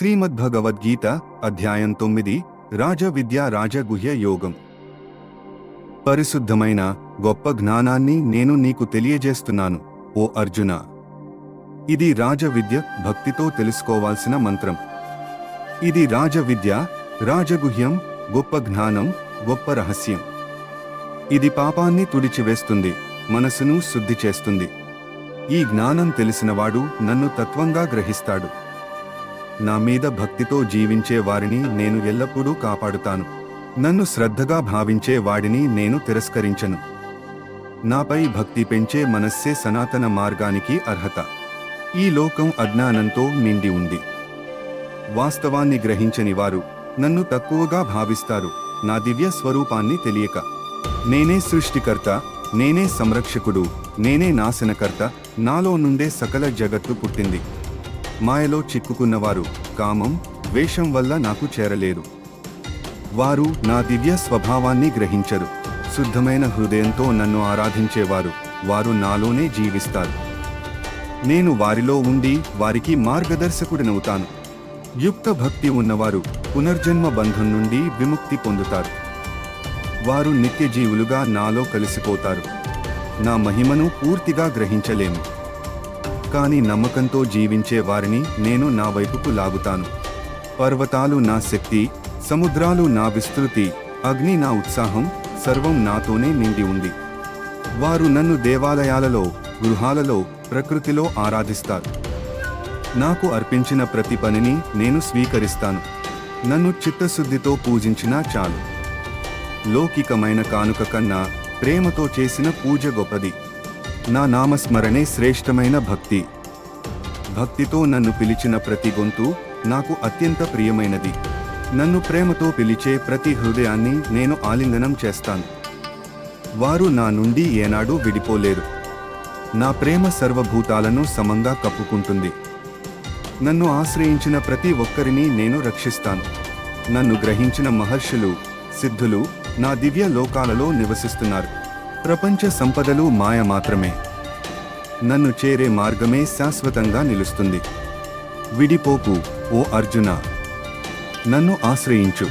శ్రీమద్భగవద్గీత అధ్యాయం 9 రాజవిద్య రాజగుహ్య యోగం. పరిశుద్ధమైన గొప్ప జ్ఞానాన్ని నేను నీకు తెలియజేస్తున్నాను ఓ అర్జున. ఇది రాజవిద్య, భక్తితో తెలుసుకోవాల్సిన మంత్రం. ఇది రాజవిద్య, రాజగుహ్యం, గొప్ప జ్ఞానం, గొప్ప రహస్యం. ఇది పాపాన్ని తుడిచివేస్తుంది, మనసును శుద్ధి చేస్తుంది. ఈ జ్ఞానం తెలిసినవాడు నన్ను తత్వంగా గ్రహిస్తాడు. నా మీద భక్తితో జీవించే వారిని నేను ఎల్లప్పుడూ కాపాడుతాను. నన్ను శ్రద్ధగా భావించే వాడిని నేను తిరస్కరించను. నాపై భక్తి పెంచే మనస్సే సనాతన మార్గానికి అర్హత. ఈ లోకం అజ్ఞానంతో నిండి ఉంది. వాస్తవాన్ని గ్రహించని వారు నన్ను తక్కువగా భావిస్తారు, నా దివ్య స్వరూపాన్ని తెలియక. నేనే సృష్టికర్త, నేనే సంరక్షకుడు, నేనే నాశనకర్త. నాలో నుండే సకల జగత్తు పుట్టింది. మాయలో చిక్కుకున్నవారు కామం, ద్వేషం వల్ల నాకు చేరలేరు. వారు నా దివ్య స్వభావాన్ని గ్రహించరు. శుద్ధమైన హృదయంతో నన్ను ఆరాధించేవారు, వారు నాలోనే జీవిస్తారు. నేను వారిలో ఉండి వారికి మార్గదర్శకుడినవుతాను. యుక్త భక్తి ఉన్నవారు పునర్జన్మ బంధం నుండి విముక్తి పొందుతారు. వారు నిత్యజీవులుగా నాలో కలిసిపోతారు. నా మహిమను పూర్తిగా గ్రహించలేము, కానీ నమ్మకంతో జీవించే వారిని నేను నా వైపుకు లాగుతాను. పర్వతాలు నా శక్తి, సముద్రాలు నా విస్తృతి, అగ్ని నా ఉత్సాహం, సర్వం నాతోనే నిండి ఉంది. వారు నన్ను దేవాలయాలలో, గృహాలలో, ప్రకృతిలో ఆరాధిస్తారు. నాకు అర్పించిన ప్రతి పనిని నేను స్వీకరిస్తాను. నన్ను చిత్తశుద్ధితో పూజించినా చాలు. లౌకికమైన కానుక కన్నా ప్రేమతో చేసిన పూజ గొప్పది. నా నామస్మరణే శ్రేష్టమైన భక్తి. భక్తితో నన్ను పిలిచిన ప్రతి గొంతు నాకు అత్యంత ప్రియమైనది. నన్ను ప్రేమతో పిలిచే ప్రతి హృదయాన్ని నేను ఆలింగనం చేస్తాను. వారు నా నుండి ఏనాడూ విడిపోలేరు. నా ప్రేమ సర్వభూతాలను సమంగా కప్పుకుంటుంది. నన్ను ఆశ్రయించిన ప్రతి ఒక్కరిని నేను రక్షిస్తాను. నన్ను గ్రహించిన మహర్షులు, సిద్ధులు నా దివ్య లోకాలలో నివసిస్తున్నారు. ప్రపంచ సంపదలు మాయ మాత్రమే. నన్ను చేరే మార్గమే శాశ్వతంగా నిలుస్తుంది. విడిపోకు ఓ అర్జున, నన్ను ఆశ్రయించు.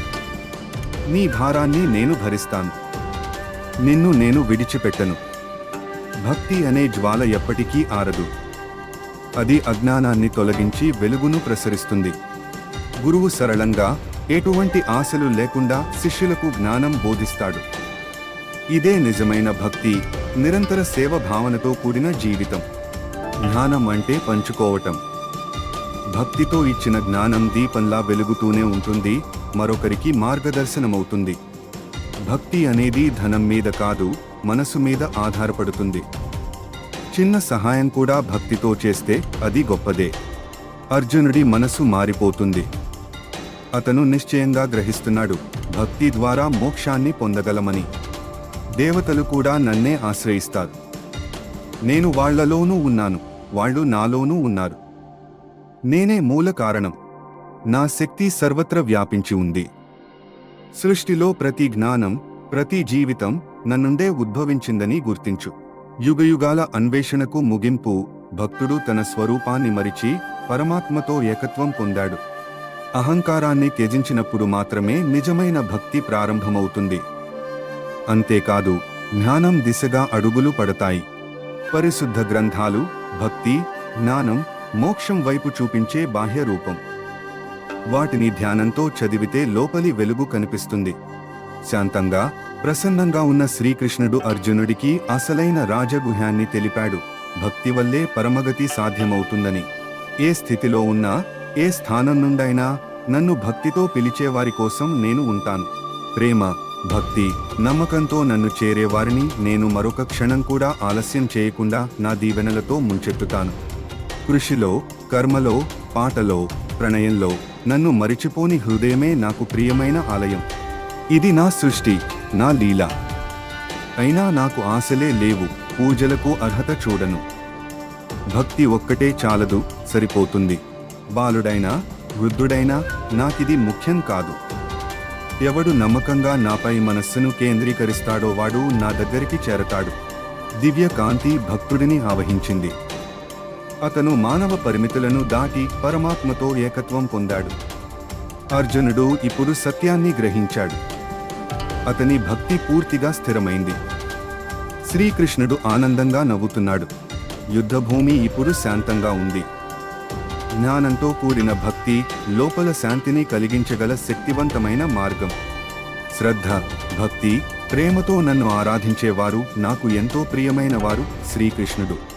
నీ భారాన్ని నేను భరిస్తాను. నిన్ను నేను విడిచిపెట్టను. భక్తి అనే జ్వాల ఎప్పటికీ ఆరదు. అది అజ్ఞానాన్ని తొలగించి వెలుగును ప్రసరిస్తుంది. గురువు సరళంగా, ఎటువంటి ఆశలు లేకుండా శిష్యులకు జ్ఞానం బోధిస్తాడు. ఇదే నిజమైన భక్తి, నిరంతర సేవ భావనతో కూడిన జీవితం. జ్ఞానం అంటే పంచుకోవటం. భక్తితో ఇచ్చిన జ్ఞానం దీపంలా వెలుగుతూనే ఉంటుంది, మరొకరికి మార్గదర్శనమవుతుంది. భక్తి అనేది ధనం మీద కాదు, మనసు మీద ఆధారపడుతుంది. చిన్న సహాయం కూడా భక్తితో చేస్తే అది గొప్పదే. అర్జునుడి మనసు మారిపోతుంది. అతను నిశ్చయంగా గ్రహిస్తున్నాడు, భక్తి ద్వారా మోక్షాన్ని పొందగలమని. దేవతలు కూడా నన్నే ఆశ్రయిస్తారు. నేను వాళ్లలోనూ ఉన్నాను, వాళ్ళు నాలోనూ ఉన్నారు. నేనే మూల కారణం. నా శక్తి సర్వత్ర వ్యాపించి ఉంది. సృష్టిలో ప్రతి జ్ఞానం, ప్రతి జీవితం నన్నుండే ఉద్భవించిందని గుర్తించు. యుగయుగాల అన్వేషణకు ముగింపు. భక్తుడు తన స్వరూపాన్ని మరిచి పరమాత్మతో ఏకత్వం పొందాడు. అహంకారాన్ని త్యజించినప్పుడు మాత్రమే నిజమైన భక్తి ప్రారంభమవుతుంది. అంతేకాదు, జ్ఞానం దిశగా అడుగులు పడతాయి. పరిశుద్ధ గ్రంథాలు భక్తి, జ్ఞానం, మోక్షం వైపు చూపించే బాహ్య రూపం. వాటిని ధ్యానంతో చదివితే లోపలి వెలుగు కనిపిస్తుంది. శాంతంగా, ప్రసన్నంగా ఉన్న శ్రీకృష్ణుడు అర్జునుడికి అసలైన రాజగుహ్యాన్ని తెలిపాడు. భక్తి వల్లే పరమగతి సాధ్యమవుతుందని. ఏ స్థితిలో ఉన్నా, ఏ స్థానం నుండైనా నన్ను భక్తితో పిలిచేవారి కోసం నేను ఉంటాను. ప్రేమ, భక్తి, నమ్మకంతో నన్ను చేరేవారిని నేను మరొక క్షణం కూడా ఆలస్యం చేయకుండా నా దీవెనలతో ముంచెత్తుతాను. కృషిలో, కర్మలో, పాటలో, ప్రణయంలో నన్ను మరిచిపోని హృదయమే నాకు ప్రియమైన ఆలయం. ఇది నా సృష్టి, నా లీల. అయినా నాకు ఆశలే లేవు, పూజలకు అర్హత చూడను. భక్తి ఒక్కటే చాలదు, సరిపోతుంది. బాలుడైనా, వృద్ధుడైనా నాకిది ముఖ్యం కాదు. ఎవడు నమ్మకంగా నాపై మనస్సును కేంద్రీకరిస్తాడో వాడు నా దగ్గరికి చేరతాడు. దివ్య కాంతి భక్తుడిని ఆవహించింది. అతను మానవ పరిమితులను దాటి పరమాత్మతో ఏకత్వం పొందాడు. అర్జునుడు ఇప్పుడు సత్యాన్ని గ్రహించాడు. అతని భక్తి పూర్తిగా స్థిరమైంది. శ్రీకృష్ణుడు ఆనందంగా నవ్వుతున్నాడు. యుద్ధభూమి ఇప్పుడు శాంతంగా ఉంది. జ్ఞానంతో కూడిన భక్తి లోపల శాంతిని కలిగించగల శక్తివంతమైన మార్గం. శ్రద్ధ, భక్తి, ప్రేమతో నన్ను ఆరాధించేవారు నాకు ఎంతో ప్రియమైన వారు. శ్రీకృష్ణుడు